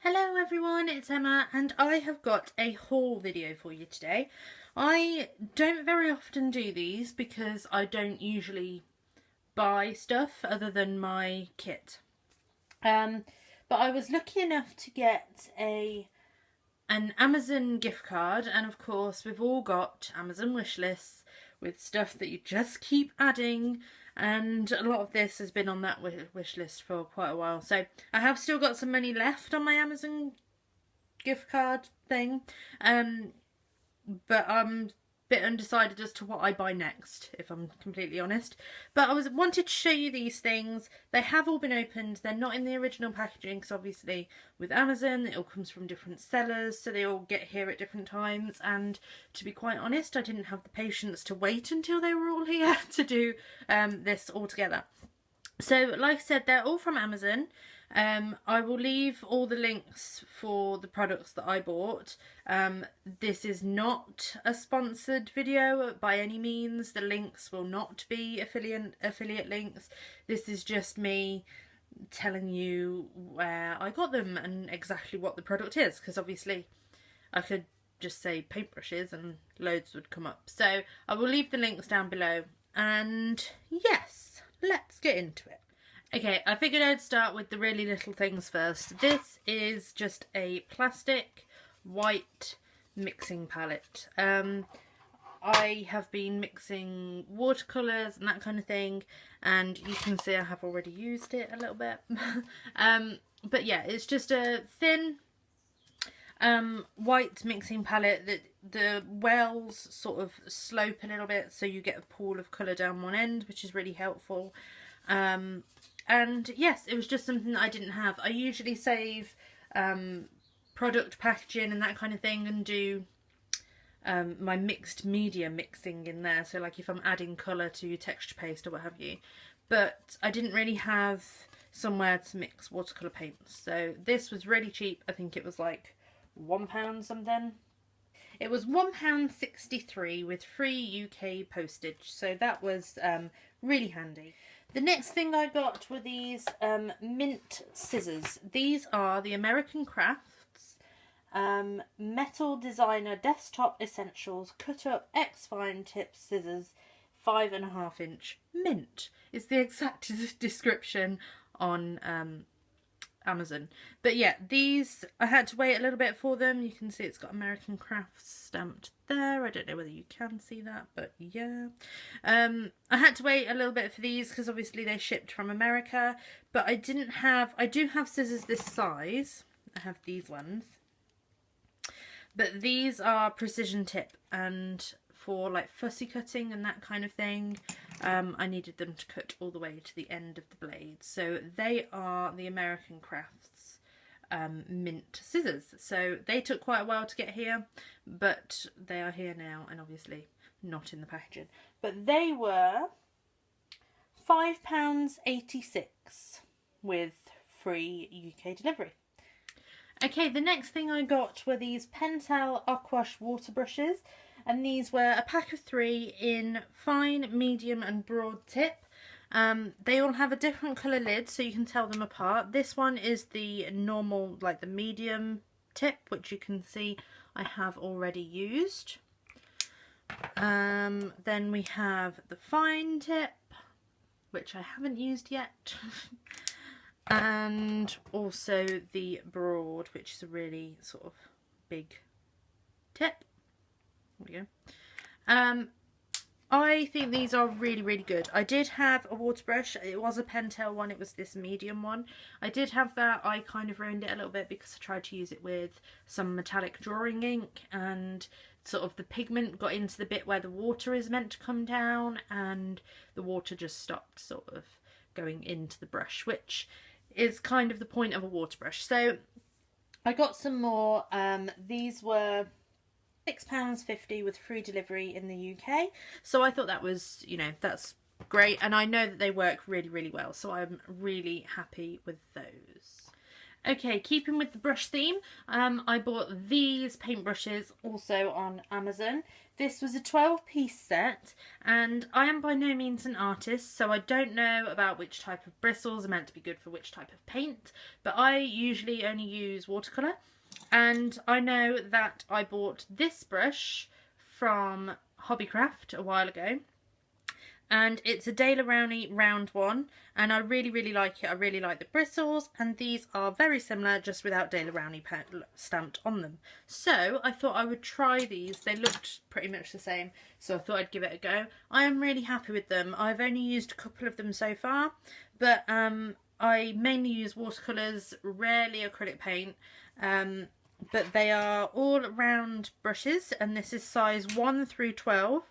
Hello everyone, it's Emma and I have got a haul video for you today. I don't very often do these because I don't usually buy stuff other than my kit. But I was lucky enough to get an Amazon gift card, and of course we've all got Amazon wish lists with stuff that you just keep adding, and a lot of this has been on that wish list for quite a while. So I have still got some money left on my Amazon gift card thing, but I'm a bit undecided as to what I buy next, if I'm completely honest. But I wanted to show you these things. They have all been opened. They're not in the original packaging because obviously with Amazon it all comes from different sellers, so they all get here at different times, and to be quite honest, I didn't have the patience to wait until they were all here to do this all together. So like I said, they're all from Amazon. I will leave all the links for the products that I bought. This is not a sponsored video by any means. The links will not be affiliate links. This is just me telling you where I got them and exactly what the product is, because obviously I could just say paintbrushes and loads would come up. So I will leave the links down below, and yes, let's get into it. Okay, I figured I'd start with the really little things first. This is just a plastic white mixing palette. I have been mixing watercolors and that kind of thing, and you can see I have already used it a little bit. But yeah, it's just a thin white mixing palette that the wells sort of slope a little bit, so you get a pool of colour down one end, which is really helpful. And yes, it was just something that I didn't have. I usually save product packaging and that kind of thing and do my mixed media mixing in there. So like if I'm adding colour to texture paste or what have you. But I didn't really have somewhere to mix watercolour paints. So this was really cheap. I think it was like £1 something. It was £1.63 with free UK postage. So that was really handy. The next thing I got were these mint scissors. These are the American Crafts Metal Designer Desktop Essentials Cut Up X-Fine Tip Scissors 5.5 inch. Mint is the exact description on Amazon. But yeah, these, I had to wait a little bit for them. You can see it's got American Crafts stamped there. I don't know whether you can see that, but yeah. I had to wait a little bit for these because obviously they shipped from America, but I do have scissors this size. I have these ones, but these are precision tip, and for like fussy cutting and that kind of thing, I needed them to cut all the way to the end of the blade. So they are the American Crafts mint scissors. So they took quite a while to get here, but they are here now, and obviously not in the packaging. But they were £5.86 with free UK delivery. Okay, the next thing I got were these Pentel Aquash water brushes, and these were a pack of 3 in fine, medium and broad tip. They all have a different colour lid, so you can tell them apart. This one is the normal, like the medium tip, which you can see I have already used. Then we have the fine tip, which I haven't used yet. And also the broad, which is a really sort of big tip. There we go. I think these are really, really good. I did have a water brush. It was a Pentel one. It was this medium one. I did have that. I kind of ruined it a little bit because I tried to use it with some metallic drawing ink, and sort of the pigment got into the bit where the water is meant to come down, and the water just stopped sort of going into the brush, which is kind of the point of a water brush. So I got some more. These were £6.50 with free delivery in the UK. So I thought that was, you know, that's great. And I know that they work really, really well. So I'm really happy with those. Okay, keeping with the brush theme, I bought these paintbrushes also on Amazon. This was a 12-piece set, and I am by no means an artist, so I don't know about which type of bristles are meant to be good for which type of paint, but I usually only use watercolour. And I know that I bought this brush from Hobbycraft a while ago, and it's a De La Rowney round one, and I really like it. I really like the bristles, and these are very similar, just without De La Rowney stamped on them. So I thought I would try these. They looked pretty much the same, so I thought I'd give it a go. I am really happy with them. I've only used a couple of them so far, but I mainly use watercolours, rarely acrylic paint, but they are all round brushes, and this is size 1 through 12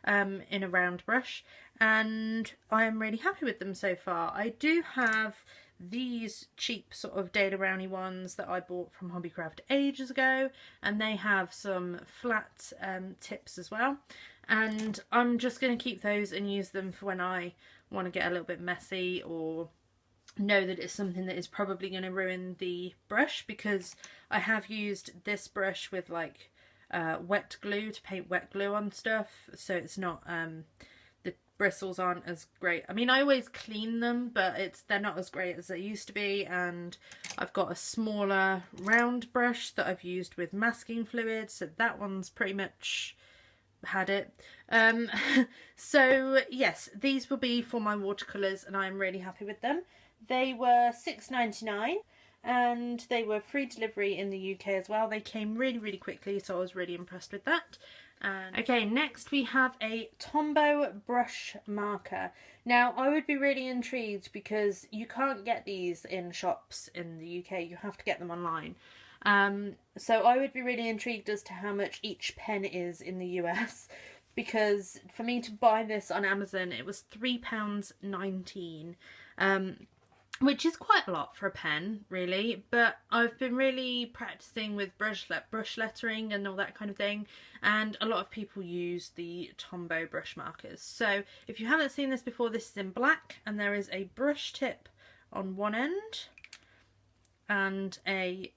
in a round brush, and I am really happy with them so far. I do have these cheap sort of De La Rowney ones that I bought from Hobbycraft ages ago, and they have some flat tips as well, and I'm just going to keep those and use them for when I want to get a little bit messy or know that it's something that is probably going to ruin the brush, because I have used this brush with like wet glue to paint wet glue on stuff, so it's not the bristles aren't as great. I mean, I always clean them, but they're not as great as they used to be. And I've got a smaller round brush that I've used with masking fluid, so that one's pretty much had it. So yes, these will be for my watercolours, and I'm really happy with them. They were $6.99, and they were free delivery in the UK as well. They came really quickly, so I was really impressed with that. Okay, next we have a Tombow brush marker. Now, I would be really intrigued because you can't get these in shops in the UK. You have to get them online. So I would be really intrigued as to how much each pen is in the US, because for me to buy this on Amazon, it was £3.19. Which is quite a lot for a pen, really, but I've been really practicing with brush lettering and all that kind of thing, and a lot of people use the Tombow brush markers. So if you haven't seen this before, this is in black, and there is a brush tip on one end and a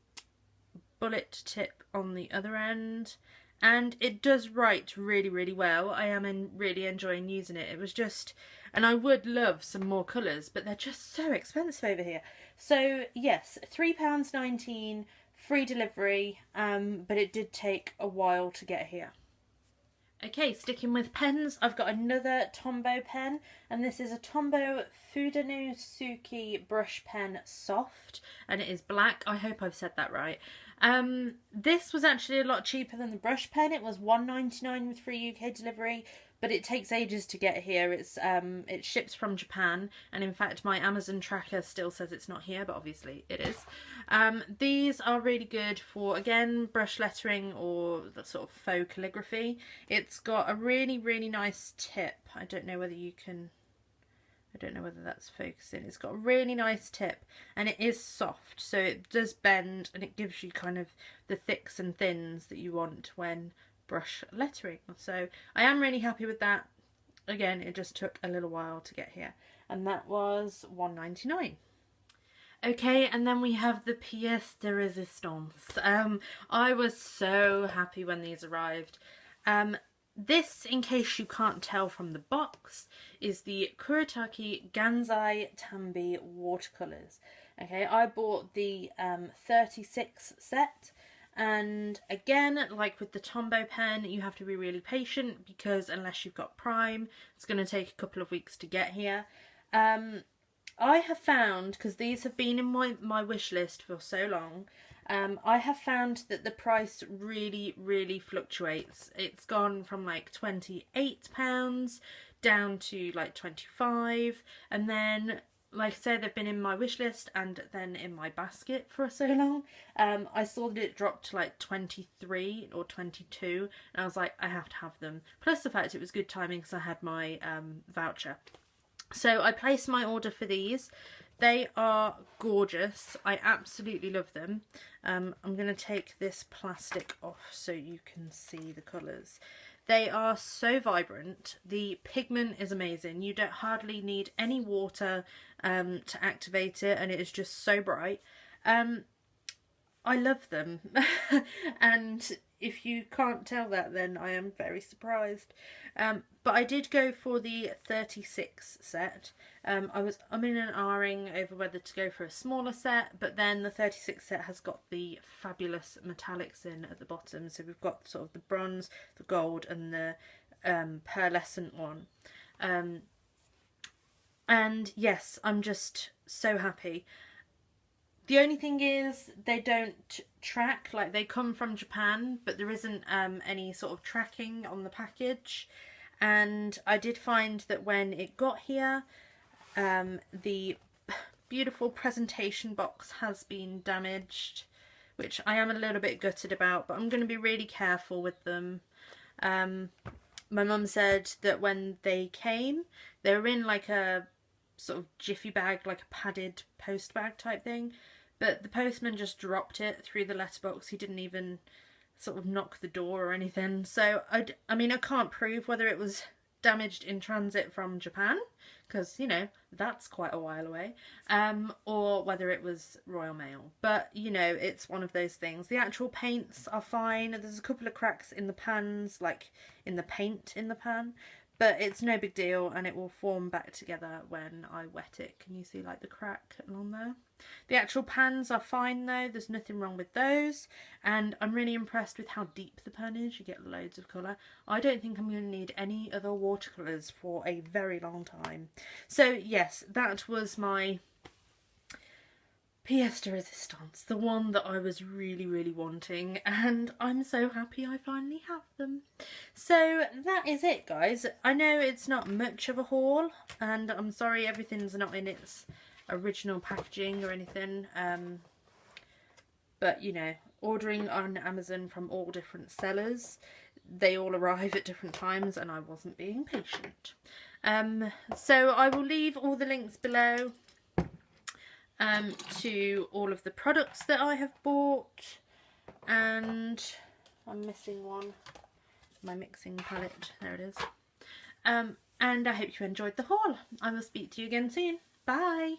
bullet tip on the other end, and it does write really well. I am really enjoying using it. It was just, and I would love some more colours, but they're just so expensive over here. So yes, £3.19, free delivery, but it did take a while to get here. Okay, sticking with pens, I've got another Tombow pen, and this is a Tombow Sookie Brush Pen Soft, and it is black. I hope I've said that right. This was actually a lot cheaper than the brush pen. It was $1.99 with free UK delivery, but it takes ages to get here. It ships from Japan, and in fact my Amazon tracker still says it's not here, but obviously it is. These are really good for, again, brush lettering or the sort of faux calligraphy. It's got a really nice tip. I don't know whether that's focusing. It's got a really nice tip, and it is soft, so it does bend, and it gives you kind of the thicks and thins that you want when brush lettering. So I am really happy with that. Again, it just took a little while to get here, and that was $1.99. Okay, and then we have the pièce de résistance. I was so happy when these arrived. This, in case you can't tell from the box, is the Kuretake Gansai Tambi watercolours. Okay, I bought the 36 set, and again, like with the Tombow pen, you have to be really patient, because unless you've got Prime, it's going to take a couple of weeks to get here. I have found, because these have been in my wish list for so long, I have found that the price really fluctuates. It's gone from like £28 down to like 25, and then, like I said, they've been in my wish list and then in my basket for so long. I saw that it dropped to like 23 or 22, and I was like, I have to have them. Plus the fact it was good timing because I had my voucher. So I placed my order for these. They are gorgeous. I absolutely love them. I'm going to take this plastic off so you can see the colours. They are so vibrant. The pigment is amazing. You don't hardly need any water to activate it, and it is just so bright. I love them. And if you can't tell that, then I am very surprised. But I did go for the 36 set. I'm in an R-ing over whether to go for a smaller set, but then the 36 set has got the fabulous metallics in at the bottom. So we've got sort of the bronze, the gold, and the pearlescent one. And yes, I'm just so happy. The only thing is they don't track, like they come from Japan, but there isn't any sort of tracking on the package. And I did find that when it got here, the beautiful presentation box has been damaged, which I am a little bit gutted about, but I'm going to be really careful with them. My mum said that when they came, they were in like a sort of jiffy bag, like a padded post bag type thing, but the postman just dropped it through the letterbox. He didn't even sort of knock the door or anything. So I mean, I can't prove whether it was damaged in transit from Japan, because, you know, that's quite a while away, or whether it was Royal Mail. But, you know, it's one of those things. The actual paints are fine. There's a couple of cracks in the pans, like in the paint in the pan, but it's no big deal, and it will form back together when I wet it. Can you see like the crack along there? The actual pans are fine though, there's nothing wrong with those, and I'm really impressed with how deep the pan is. You get loads of colour. I don't think I'm going to need any other watercolours for a very long time. So yes, that was my pièce de résistance, the one that I was really wanting, and I'm so happy I finally have them. So that is it, guys. I know it's not much of a haul, and I'm sorry everything's not in its original packaging or anything, but you know, ordering on Amazon from all different sellers, they all arrive at different times, and I wasn't being patient. So I will leave all the links below to all of the products that I have bought, and I'm missing one, my mixing palette, there it is. And I hope you enjoyed the haul. I will speak to you again soon. Bye!